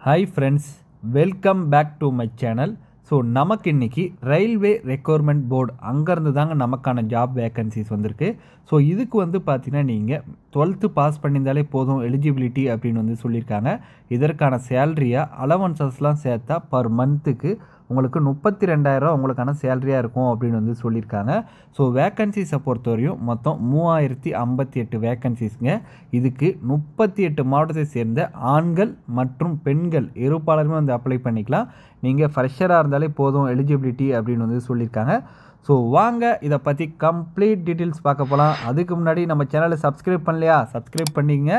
Hi friends, welcome back to my channel. So நமக்கு இன்றைக்கி railway requirement board அங்கேருந்து தாங்க நமக்கான ஜாப் வேக்கன்சிஸ் வந்திருக்கு. ஸோ இதுக்கு வந்து பார்த்தீங்கன்னா நீங்கள் 12th பாஸ் பண்ணியிருந்தாலே போதும் எலிஜிபிலிட்டி அப்படின்னு வந்து சொல்லியிருக்காங்க. இதற்கான சேலரியாக அலவன்சஸ்லாம் சேர்த்தா பர் மந்த்துக்கு உங்களுக்கு 32,000 உங்களுக்கான சேலரியாக இருக்கும் அப்படின்னு வந்து சொல்லியிருக்காங்க. ஸோ வேக்கன்சிஸை பொறுத்தவரையும் மொத்தம் 3058 வேக்கன்சிஸ்ங்க. இதுக்கு 38 மாவட்டத்தை சேர்ந்த ஆண்கள் மற்றும் பெண்கள் இருப்பாளருமே வந்து அப்ளை பண்ணிக்கலாம். நீங்கள் ஃப்ரெஷராக இருந்தாலே போதும் எலிஜிபிலிட்டி அப்படின்னு வந்து சொல்லியிருக்காங்க. ஸோ வாங்க இதை பற்றி கம்ப்ளீட் டீட்டெயில்ஸ் பார்க்க போகலாம். அதுக்கு முன்னாடி நம்ம சேனலை சப்ஸ்கிரைப் பண்ணலையா, சப்ஸ்கிரைப் பண்ணிங்க.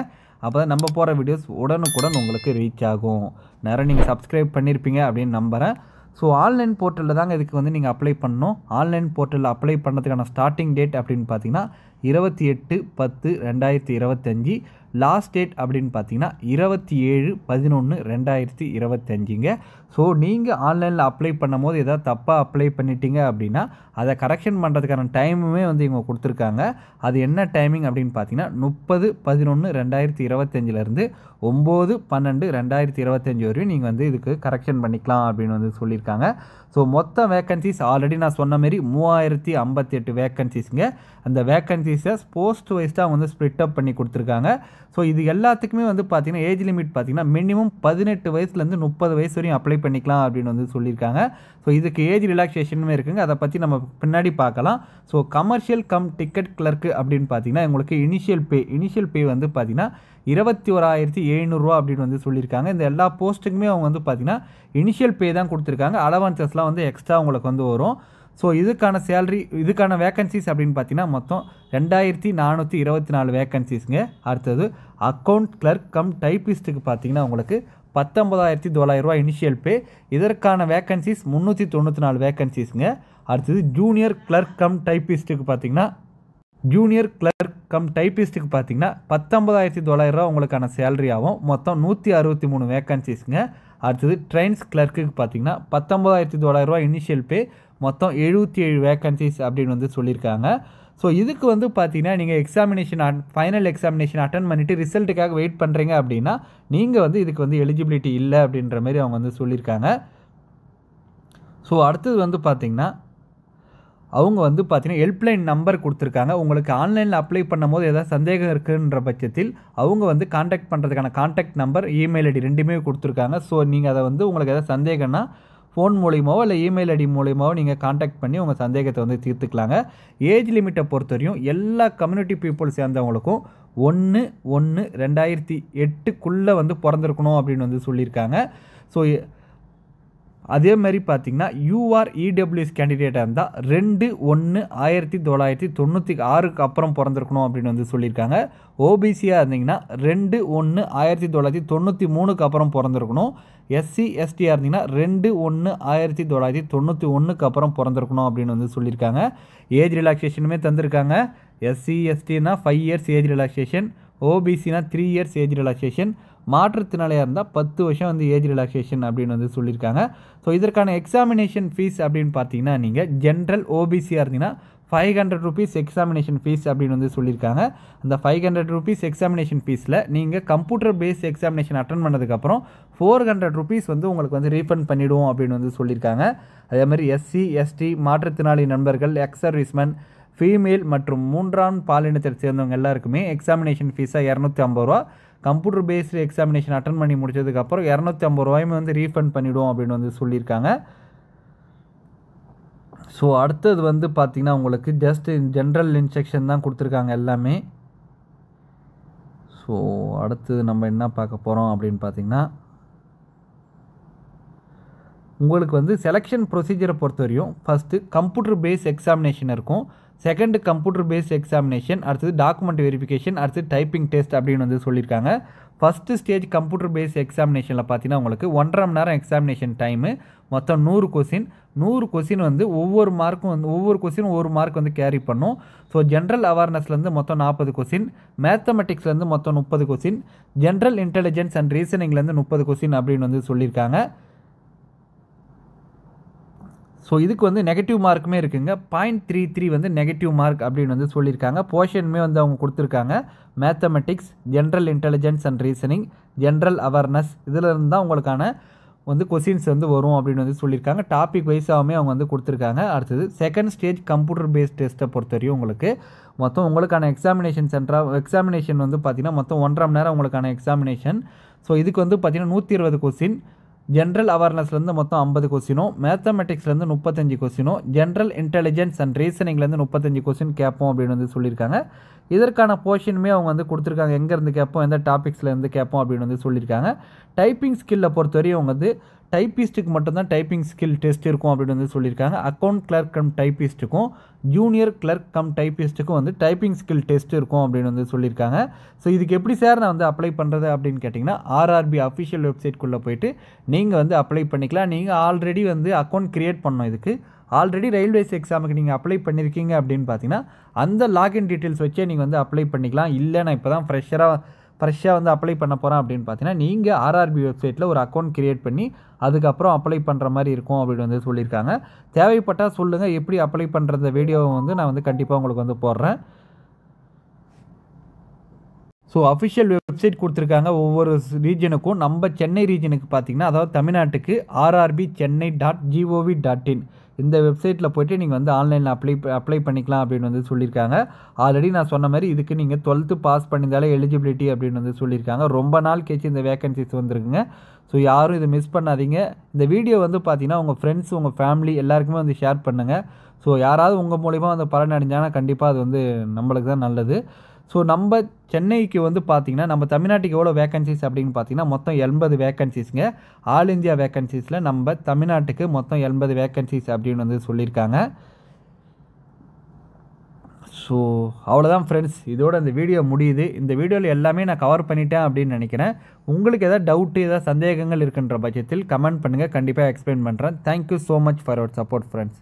அப்போ தான் நம்ம போகிற வீடியோஸ் உடனுக்குடன் உங்களுக்கு ரீச் ஆகும். நேரம் நீங்கள் சப்ஸ்கிரைப் பண்ணியிருப்பீங்க அப்படின்னு நம்புகிறேன். ஸோ ஆன்லைன் போர்ட்டலில் தாங்க இதுக்கு வந்து நீங்கள் அப்ளை பண்ணணும். ஆன்லைன் போர்ட்டலில் அப்ளை பண்ணுறதுக்கான ஸ்டார்டிங் டேட் அப்படின்னு பார்த்தீங்கன்னா 28/10/2025. லாஸ்ட் டேட் அப்படின்னு பார்த்தீங்கன்னா 27/11/2025ங்க. ஸோ நீங்கள் ஆன்லைனில் அப்ளை பண்ணும் போது எதாவது தப்பாக அப்ளை பண்ணிட்டீங்க அப்படின்னா அதை கரெக்ஷன் பண்ணுறதுக்கான டைமுமே வந்து இவங்க கொடுத்துருக்காங்க. அது என்ன டைமிங் அப்படின்னு பார்த்தீங்கன்னா 30/11/2025லேருந்து 9/12/2025 வரையும் நீங்கள் வந்து இதுக்கு கரெக்ஷன் பண்ணிக்கலாம் அப்படின்னு வந்து சொல்லியிருக்காங்க. ஸோ மொத்த வேக்கன்சிஸ் ஆல்ரெடி நான் சொன்ன மாரி 3058 வேக்கன்சிஸ்ங்க. அந்த வேக்கன்சிஸை போஸ்ட் வைஸ்டாக வந்து ஸ்ப்ளிட் அப் பண்ணி கொடுத்துருக்காங்க. ஸோ இது எல்லாத்துக்குமே வந்து பார்த்தீங்கன்னா ஏஜ் லிமிட் பார்த்தீங்கன்னா மினிமம் 18 வயசுலேருந்து 30 வயசு வரையும் அப்ளை பண்ணிக்கலாம் அப்படின்னு வந்து சொல்லியிருக்காங்க. ஸோ இதுக்கு ஏஜ் ரிலாக்ஸேஷனுமே இருக்குங்க. அதை பற்றி நம்ம பின்னாடி பார்க்கலாம். So commercial come ticket clerk அப்படின்னு பார்த்தீங்கன்னா உங்களுக்கு இனிஷியல் பே வந்து பார்த்தீங்கன்னா 21,700 அப்படின்னு வந்து சொல்லியிருக்காங்க. இந்த எல்லா போஸ்ட்டுக்குமே அவங்க வந்து பார்த்தீங்கன்னா இனிஷியல் பே தான் கொடுத்துருக்காங்க. அலவன்சஸ்லாம் வந்து எக்ஸ்ட்ரா உங்களுக்கு வந்து வரும். ஸோ இதுக்கான வேக்கன்சிஸ் அப்படின்னு பார்த்தீங்கன்னா மொத்தம் 2424 வேக்கன்சிஸ்ங்க. அடுத்தது அக்கௌண்ட் கிளர்க் கம் டைப்பிஸ்ட்டுக்கு பார்த்தீங்கன்னா உங்களுக்கு 19,900 இனிஷியல் பே. இதற்கான வேக்கன்சிஸ் 394 வேக்கன்சிஸ்ங்க. அடுத்தது ஜூனியர் கிளர்க் கம் டைப்பிஸ்ட்டுக்கு பார்த்தீங்கன்னா 19,900 உங்களுக்கான சேலரி ஆகும். மொத்தம் 163 வேக்கன்சிஸ்ங்க. அடுத்தது ட்ரெயின்ஸ் கிளர்க்குக்கு பார்த்தீங்கன்னா 19,900 இனிஷியல் பே. மொத்தம் 77 வேக்கன்சிஸ் அப்படின்னு வந்து சொல்லியிருக்காங்க. ஸோ இதுக்கு வந்து பார்த்தீங்கன்னா நீங்கள் ஃபைனல் எக்ஸாமினேஷன் அட்டன் பண்ணிவிட்டு ரிசல்ட்டுக்காக வெயிட் பண்ணுறீங்க அப்படின்னா நீங்கள் வந்து இதுக்கு வந்து எலிஜிபிலிட்டி இல்லை அப்படின்ற மாதிரி அவங்க வந்து சொல்லியிருக்காங்க. ஸோ அடுத்தது வந்து பார்த்திங்கன்னா அவங்க வந்து பார்த்தீங்கன்னா ஹெல்ப்லைன் நம்பர் கொடுத்துருக்காங்க. உங்களுக்கு ஆன்லைனில் அப்ளை பண்ணும்போது ஏதாவது சந்தேகம் இருக்குன்ற பட்சத்தில் அவங்க வந்து காண்டாக்ட் பண்ணுறதுக்கான காண்டாக்ட் நம்பர், இமெயில் ஐடி ரெண்டுமே கொடுத்துருக்காங்க. ஸோ நீங்கள் அதை வந்து உங்களுக்கு ஏதாவது சந்தேகம்னா ஃபோன் மூலியமாவோ இல்லை இமெயில் ஐடி மூலியமாவோ நீங்கள் காண்டாக்ட் பண்ணி உங்கள் சந்தேகத்தை வந்து தீர்த்துக்கலாங்க. ஏஜ் லிமிட்டை பொறுத்தவரையும் எல்லா கம்யூனிட்டி பீப்புள் சேர்ந்தவங்களுக்கும் 1/1/2008க்குள்ளே வந்து பிறந்திருக்கணும் அப்படின்னு வந்து சொல்லியிருக்காங்க. ஸோ அதே மாதிரி பார்த்தீங்கன்னா யூஆர்இடபிள்யூஎஸ் கேண்டிடேட்டாக இருந்தால் 2/1/1996க்கு அப்புறம் பிறந்திருக்கணும் அப்படின்னு வந்து சொல்லியிருக்காங்க. ஓபிசியாக இருந்தீங்கன்னா 2/1/1993க்கு அப்புறம் பிறந்திருக்கணும். எஸ்சி எஸ்டியாக இருந்தீங்கன்னா 2/1/1991க்கு அப்புறம் பிறந்திருக்கணும் அப்படின்னு வந்து சொல்லியிருக்காங்க. ஏஜ் ரிலாக்ஸேஷனுமே தந்திருக்காங்க. எஸ்சி எஸ்டினா 5 இயர்ஸ் ஏஜ் ரிலாக்ஸேஷன், ஓபிசினா 3 இயர்ஸ் ஏஜ் ரிலாக்ஸேஷன், மாற்றுத்திறனாளியாக இருந்தால் 10 வருஷம் வந்து ஏஜ் ரிலாக்ஸேஷன் அப்படின்னு வந்து சொல்லியிருக்காங்க. ஸோ இதற்கான எக்ஸாமினேஷன் ஃபீஸ் அப்படின்னு பார்த்தீங்கன்னா நீங்கள் ஜென்ரல் ஓபிசியாக இருந்தீங்கன்னா 500 ரூபீஸ் எக்ஸாமினேஷன் ஃபீஸ் அப்படின்னு வந்து சொல்லியிருக்காங்க. அந்த 500 ரூபீஸ் எக்ஸாமினேஷன் ஃபீஸில் நீங்கள் கம்ப்யூட்டர் பேஸ் எக்ஸாமினேஷன் அட்டன் பண்ணதுக்கப்புறம் 400 ரூபீஸ் வந்து உங்களுக்கு வந்து ரீஃபண்ட் பண்ணிவிடுவோம் அப்படின்னு வந்து சொல்லியிருக்காங்க. அதே மாதிரி எஸ்சி எஸ்டி மாற்றுத்திறனாளி நண்பர்கள், எக்ஸ் சர்வீஸ்மேன், ஃபீமேல் மற்றும் 3ஆம் பாலினத்தை சேர்ந்தவங்க எல்லாருக்குமே எக்ஸாமினேஷன் ஃபீஸாக 250 ரூபா. கம்ப்யூட்டர் பேஸ்டு எக்ஸாமினேஷன் அட்டன் பண்ணி முடிச்சதுக்கப்புறம் 250 ரூபாயுமே வந்து ரீஃபண்ட் பண்ணிவிடுவோம் அப்படின்னு வந்து சொல்லியிருக்காங்க. ஸோ அடுத்தது வந்து பார்த்திங்கன்னா உங்களுக்கு ஜஸ்ட் ஜென்ரல் இன்ஸ்ட்ரக்ஷன் தான் கொடுத்துருக்காங்க எல்லாமே. ஸோ அடுத்தது நம்ம என்ன பார்க்க போகிறோம் அப்படின்னு பார்த்திங்கன்னா உங்களுக்கு வந்து செலெக்ஷன் ப்ரொசீஜரை பொறுத்தவரையும் ஃபஸ்ட்டு கம்ப்யூட்டர் பேஸ் எக்ஸாமினேஷன் இருக்கும். செகண்டு கம்ப்யூட்டர் பேஸ் எக்ஸாமினேஷன், அடுத்தது டாக்குமெண்ட் வெரிஃபிகேஷன், அடுத்தது டைப்பிங் டெஸ்ட் அப்படின்னு வந்து சொல்லியிருக்காங்க. ஃபஸ்ட்டு ஸ்டேஜ் கம்ப்யூட்டர் பேஸ் எக்ஸாமினேஷனில் பார்த்தீங்கன்னா உங்களுக்கு 1.5 மணி நேரம் எக்ஸாமினேஷன் டைமு. மொத்தம் 100 கொஸ்டின் வந்து ஒவ்வொரு கொஸ்டினும் ஒரு மார்க் வந்து கேரி பண்ணும். ஸோ ஜென்ரல் அவேர்னஸ்லேருந்து மொத்தம் 40 கொஸ்டின், மேத்தமெட்டிக்ஸ்லேருந்து மொத்தம் 30 கொஸ்டின், ஜென்ரல் இன்டெலிஜென்ஸ் அண்ட் ரீசனிங்லேருந்து 30 கொஸ்டின் அப்படின்னு வந்து சொல்லியிருக்காங்க. ஸோ இதுக்கு வந்து நெகட்டிவ் மார்க்குமே இருக்குங்க. 0.33 வந்து நெகட்டிவ் மார்க் அப்படின்னு வந்து சொல்லியிருக்காங்க. போர்ஷனுமே வந்து அவங்க கொடுத்துருக்காங்க. Mathematics, general intelligence and reasoning, general awareness இதில் இருந்து தான் உங்களுக்கான வந்து கொஸ்டின்ஸ் வந்து வரும் அப்படின்னு வந்து சொல்லியிருக்காங்க. டாபிக் வைஸாகவுமே அவங்க வந்து கொடுத்துருக்காங்க. அடுத்தது செகண்ட் ஸ்டேஜ் கம்ப்யூட்டர் பேஸ்ட் டெஸ்ட்டை பொறுத்தவரையும் உங்களுக்கு மொத்தம் உங்களுக்கான எக்ஸாமினேஷன் வந்து பார்த்தீங்கன்னா மொத்தம் 1.5 மணி நேரம் உங்களுக்கான எக்ஸாமினேஷன். ஸோ இதுக்கு வந்து பார்த்தீங்கன்னா 120 கொஸ்டின், ஜென்ரல் அவேர்னஸ்லேருந்து மொத்தம் 50 கொஸ்டினும், மேத்தமெட்டிக்ஸ்லேருந்து 35 கொஸ்டினும், ஜென்ரல் இன்டெலிஜென்ஸ் அண்ட் ரீசனிங்லேருந்து 35 கொஸ்டின் கேட்போம் அப்படின்னு வந்து சொல்லியிருக்காங்க. இதற்கான போர்ஷனுமே அவங்க வந்து கொடுத்துருக்காங்க. எங்கேருந்து கேட்போம், எந்த டாபிக்ஸ்லேருந்து கேட்போம் அப்படின்னு வந்து சொல்லியிருக்காங்க. டைப்பிங் ஸ்கில்லை பொறுத்தவரையும் அவங்க வந்து டைப்பிஸ்ட்டுக்கு மட்டும்தான் டைப்பிங் ஸ்கில் டெஸ்ட் இருக்கும் அப்படின்னு வந்து சொல்லியிருக்காங்க. அக்கௌண்ட் கிளர்க் கம் டைப்பிஸ்ட்டுக்கும் ஜூனியர் கிளர்க் கம் டைப்பிஸ்ட்டுக்கும் வந்து டைப்பிங் ஸ்கில் டெஸ்ட் இருக்கும் அப்படின்னு வந்து சொல்லியிருக்காங்க. ஸோ இதுக்கு எப்படி சார் நான் வந்து அப்ளை பண்ணுறது அப்படின்னு கேட்டிங்கன்னா, ஆர்ஆர்பி அஃபிஷியல் வெப்சைட்குள்ளே போயிட்டு நீங்கள் வந்து அப்ளை பண்ணிக்கலாம். நீங்கள் ஆல்ரெடி வந்து அக்கௌண்ட் க்ரியேட் பண்ணணும். இதுக்கு ஆல்ரெடி ரயில்வேஸ் எக்ஸாமுக்கு நீங்கள் அப்ளை பண்ணியிருக்கீங்க அப்படின்னு பார்த்தீங்கன்னா அந்த லாகின் டீட்டெயில்ஸ் வச்சே நீங்கள் வந்து அப்ளை பண்ணிக்கலாம். இல்லை நான் இப்போ தான் ஃப்ரெஷ்ஷாக வந்து அப்ளை பண்ண போகிறேன் அப்படின்னு பார்த்தீங்கன்னா நீங்கள் ஆர்ஆர்பி வெப்சைட்டில் ஒரு அக்கௌண்ட் க்ரியேட் பண்ணி அதுக்கப்புறம் அப்ளை பண்ணுற மாதிரி இருக்கும் அப்படின்னு வந்து சொல்லியிருக்காங்க. தேவைப்பட்டால் சொல்லுங்கள், எப்படி அப்ளை பண்ணுற வீடியோவை வந்து நான் வந்து கண்டிப்பாக உங்களுக்கு வந்து போடுறேன். ஸோ அஃபிஷியல் வெப்சைட் கொடுத்துருக்காங்க ஒவ்வொரு ரீஜனுக்கும். நம்ம சென்னை ரீஜனுக்கு பார்த்தீங்கன்னா, அதாவது தமிழ்நாட்டுக்கு rrbchennai.gov.in இந்த வெப்சைட்டில் போய்ட்டு நீங்கள் வந்து ஆன்லைனில் அப்ளை பண்ணிக்கலாம் அப்படின்னு வந்து சொல்லியிருக்காங்க. ஆல்ரெடி நான் சொன்ன மாதிரி இதுக்கு நீங்கள் 12th பாஸ் பண்ணியிருந்தாலே எலிஜிபிலிட்டி அப்படின்னு வந்து சொல்லியிருக்காங்க. ரொம்ப நாள் கழிச்சு இந்த வேகன்சிஸ் வந்துருக்குங்க. ஸோ யாரும் இதை மிஸ் பண்ணாதீங்க. இந்த வீடியோ வந்து பார்த்தீங்கன்னா உங்கள் ஃப்ரெண்ட்ஸ், உங்கள் ஃபேமிலி எல்லாருக்குமே வந்து ஷேர் பண்ணுங்கள். ஸோ யாராவது உங்கள் மூலிமா வந்து பலன் அடைஞ்சாங்கன்னா கண்டிப்பாக அது வந்து நம்மளுக்கு தான் நல்லது. ஸோ நம்ம சென்னைக்கு வந்து பார்த்திங்கன்னா நம்ம தமிழ்நாட்டுக்கு எவ்வளோ வேகன்சிஸ் அப்படின்னு பார்த்தீங்கன்னா மொத்தம் 80 வேகன்சிஸ்ங்க. ஆல் இந்தியா வேகன்சிஸில் நம்ம தமிழ்நாட்டுக்கு மொத்தம் 80 வேகன்சிஸ் அப்படின்னு வந்து சொல்லியிருக்காங்க. ஸோ அவ்வளோதான் ஃப்ரெண்ட்ஸ், இதோட இந்த வீடியோ முடியுது. இந்த வீடியோவில் எல்லாமே நான் கவர் பண்ணிட்டேன் அப்படின்னு நினைக்கிறேன். உங்களுக்கு எதாவது டவுட்டு, எதாவது சந்தேகங்கள் இருக்கின்ற பட்சத்தில் கமெண்ட் பண்ணுங்கள், கண்டிப்பாக எக்ஸ்பிளைன் பண்ணுறேன். Thank you so much for your support friends.